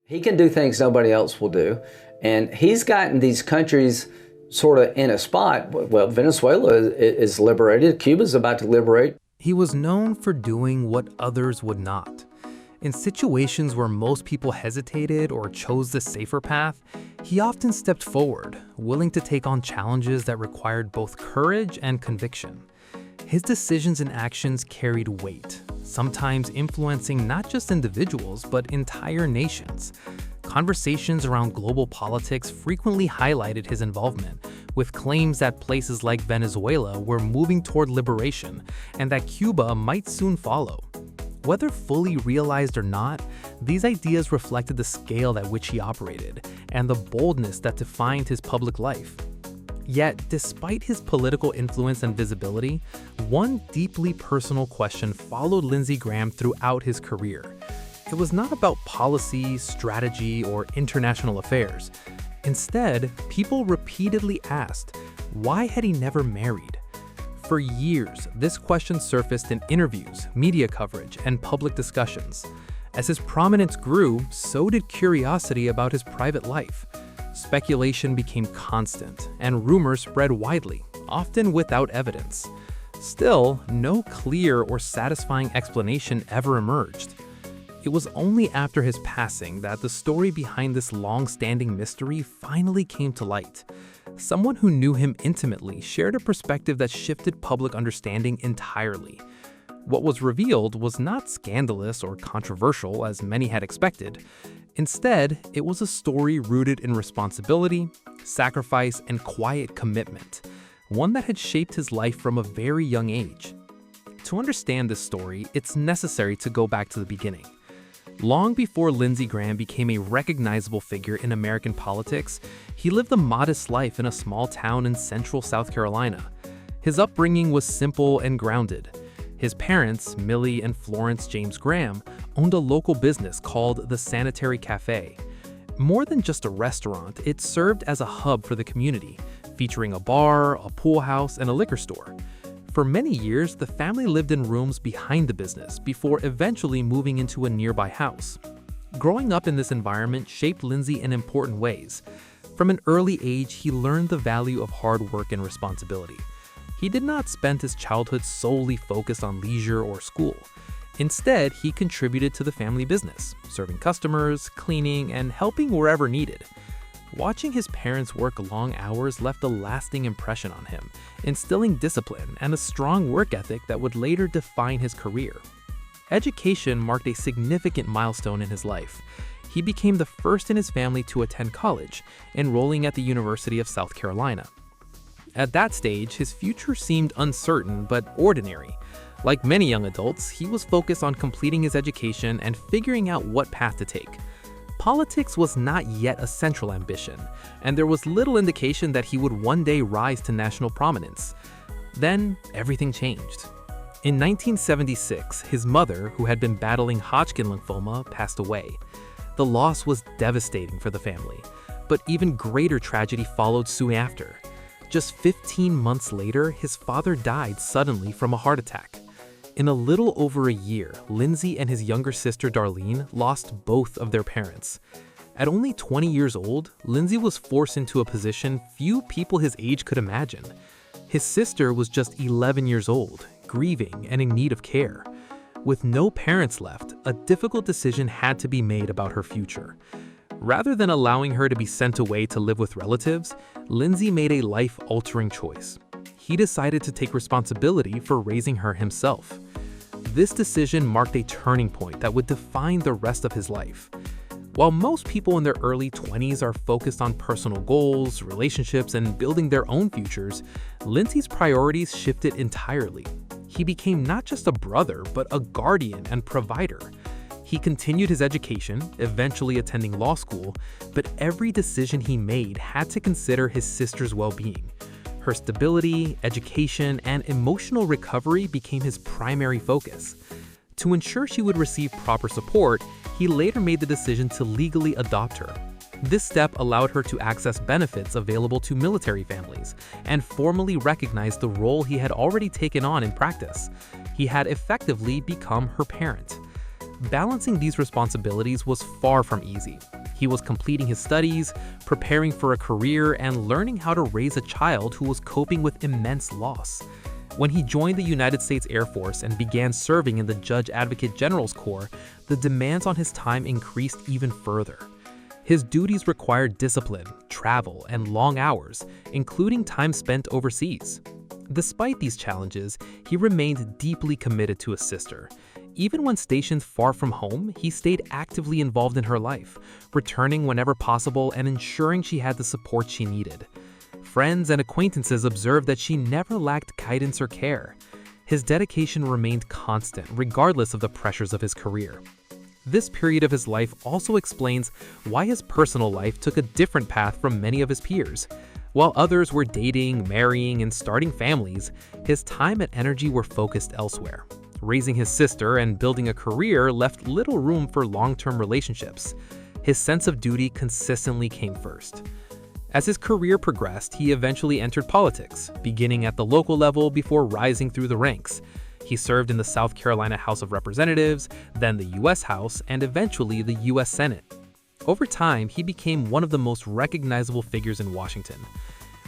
He can do things nobody else will do. And he's gotten these countries sort of in a spot. Well, Venezuela is liberated. Cuba's about to liberate. He was known for doing what others would not. In situations where most people hesitated or chose the safer path, he often stepped forward, willing to take on challenges that required both courage and conviction. His decisions and actions carried weight, sometimes influencing not just individuals, but entire nations. Conversations around global politics frequently highlighted his involvement, with claims that places like Venezuela were moving toward liberation and that Cuba might soon follow. Whether fully realized or not, these ideas reflected the scale at which he operated and the boldness that defined his public life. Yet, despite his political influence and visibility, one deeply personal question followed Lindsey Graham throughout his career. It was not about policy, strategy, or international affairs. Instead, people repeatedly asked, why had he never married? For years, this question surfaced in interviews, media coverage, and public discussions. As his prominence grew, so did curiosity about his private life. Speculation became constant, and rumors spread widely, often without evidence. Still, no clear or satisfying explanation ever emerged. It was only after his passing that the story behind this long-standing mystery finally came to light. Someone who knew him intimately shared a perspective that shifted public understanding entirely. What was revealed was not scandalous or controversial as many had expected. Instead, it was a story rooted in responsibility, sacrifice, and quiet commitment, one that had shaped his life from a very young age. To understand this story, it's necessary to go back to the beginning. Long before Lindsey Graham became a recognizable figure in American politics, he lived a modest life in a small town in central South Carolina. His upbringing was simple and grounded. His parents, Millie and Florence James Graham, owned a local business called the Sanitary Cafe. More than just a restaurant, it served as a hub for the community, featuring a bar, a pool house, and a liquor store. For many years, the family lived in rooms behind the business before eventually moving into a nearby house. Growing up in this environment shaped Lindsey in important ways. From an early age, he learned the value of hard work and responsibility. He did not spend his childhood solely focused on leisure or school. Instead, he contributed to the family business, serving customers, cleaning, and helping wherever needed. Watching his parents work long hours left a lasting impression on him, instilling discipline and a strong work ethic that would later define his career. Education marked a significant milestone in his life. He became the first in his family to attend college, enrolling at the University of South Carolina. At that stage, his future seemed uncertain but ordinary. Like many young adults, he was focused on completing his education and figuring out what path to take. Politics was not yet a central ambition, and there was little indication that he would one day rise to national prominence. Then, everything changed. In 1976, his mother, who had been battling Hodgkin lymphoma, passed away. The loss was devastating for the family, but even greater tragedy followed soon after. Just 15 months later, his father died suddenly from a heart attack. In a little over a year, Lindsey and his younger sister Darlene lost both of their parents. At only 20 years old, Lindsey was forced into a position few people his age could imagine. His sister was just 11 years old, grieving and in need of care. With no parents left, a difficult decision had to be made about her future. Rather than allowing her to be sent away to live with relatives, Lindsey made a life-altering choice. He decided to take responsibility for raising her himself. This decision marked a turning point that would define the rest of his life. While most people in their early 20s are focused on personal goals, relationships, and building their own futures, Lindsey's priorities shifted entirely. He became not just a brother, but a guardian and provider. He continued his education, eventually attending law school, but every decision he made had to consider his sister's well-being. Her stability, education, and emotional recovery became his primary focus. To ensure she would receive proper support, he later made the decision to legally adopt her. This step allowed her to access benefits available to military families and formally recognize the role he had already taken on in practice. He had effectively become her parent. balancing these responsibilities was far from easy. He was completing his studies, preparing for a career, and learning how to raise a child who was coping with immense loss. When he joined the United States Air Force and began serving in the Judge Advocate General's Corps, the demands on his time increased even further. His duties required discipline, travel, and long hours, including time spent overseas. Despite these challenges, he remained deeply committed to his sister. Even when stationed far from home, he stayed actively involved in her life, returning whenever possible and ensuring she had the support she needed. Friends and acquaintances observed that she never lacked guidance or care. His dedication remained constant, regardless of the pressures of his career. This period of his life also explains why his personal life took a different path from many of his peers. While others were dating, marrying, and starting families, his time and energy were focused elsewhere. Raising his sister and building a career left little room for long-term relationships. His sense of duty consistently came first. As his career progressed, he eventually entered politics, beginning at the local level before rising through the ranks. He served in the South Carolina House of Representatives, then the U.S. House, and eventually the U.S. Senate. Over time, he became one of the most recognizable figures in Washington.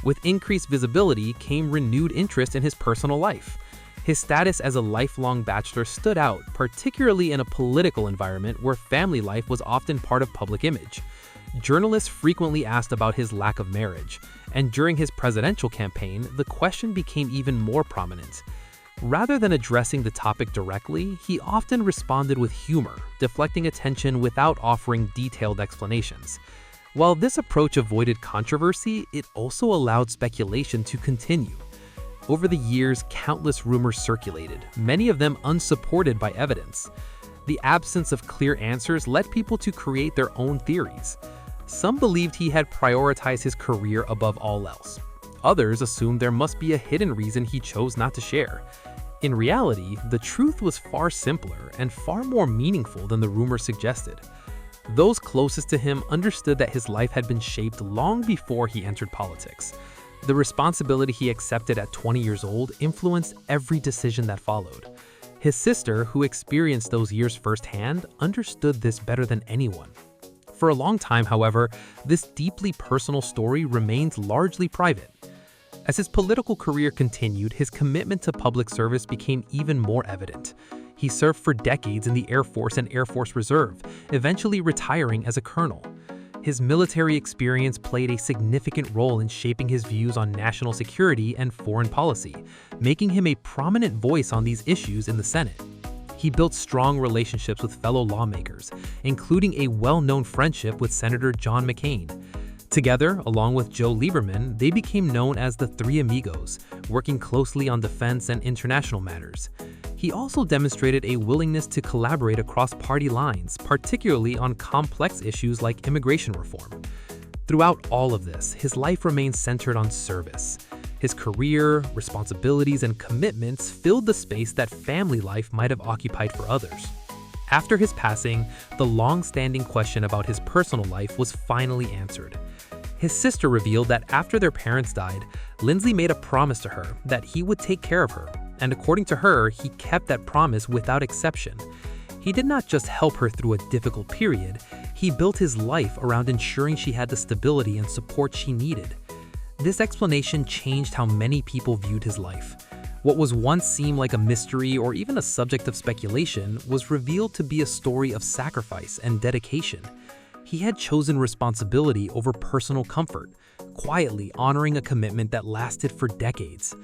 With increased visibility came renewed interest in his personal life. His status as a lifelong bachelor stood out, particularly in a political environment where family life was often part of public image. Journalists frequently asked about his lack of marriage, and during his presidential campaign, the question became even more prominent. Rather than addressing the topic directly, he often responded with humor, deflecting attention without offering detailed explanations. While this approach avoided controversy, it also allowed speculation to continue. Over the years, countless rumors circulated, many of them unsupported by evidence. The absence of clear answers led people to create their own theories. Some believed he had prioritized his career above all else. Others assumed there must be a hidden reason he chose not to share. In reality, the truth was far simpler and far more meaningful than the rumors suggested. Those closest to him understood that his life had been shaped long before he entered politics. The responsibility he accepted at 20 years old influenced every decision that followed. His sister, who experienced those years firsthand, understood this better than anyone. For a long time, however, this deeply personal story remained largely private. As his political career continued, his commitment to public service became even more evident. He served for decades in the Air Force and Air Force Reserve, eventually retiring as a colonel. His military experience played a significant role in shaping his views on national security and foreign policy, making him a prominent voice on these issues in the Senate. He built strong relationships with fellow lawmakers, including a well-known friendship with Senator John McCain. Together, along with Joe Lieberman, they became known as the Three Amigos, working closely on defense and international matters. He also demonstrated a willingness to collaborate across party lines, particularly on complex issues like immigration reform. Throughout all of this, his life remained centered on service. His career, responsibilities, and commitments filled the space that family life might have occupied for others. After his passing, the long-standing question about his personal life was finally answered. His sister revealed that after their parents died, Lindsay made a promise to her that he would take care of her, and according to her, he kept that promise without exception. He did not just help her through a difficult period, he built his life around ensuring she had the stability and support she needed. This explanation changed how many people viewed his life. What was once seemed like a mystery or even a subject of speculation was revealed to be a story of sacrifice and dedication. He had chosen responsibility over personal comfort, quietly honoring a commitment that lasted for decades.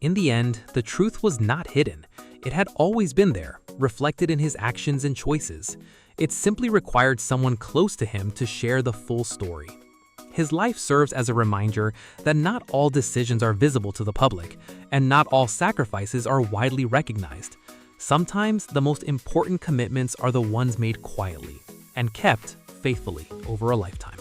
In the end, the truth was not hidden. It had always been there, reflected in his actions and choices. It simply required someone close to him to share the full story. His life serves as a reminder that not all decisions are visible to the public, and not all sacrifices are widely recognized. Sometimes the most important commitments are the ones made quietly and kept faithfully over a lifetime.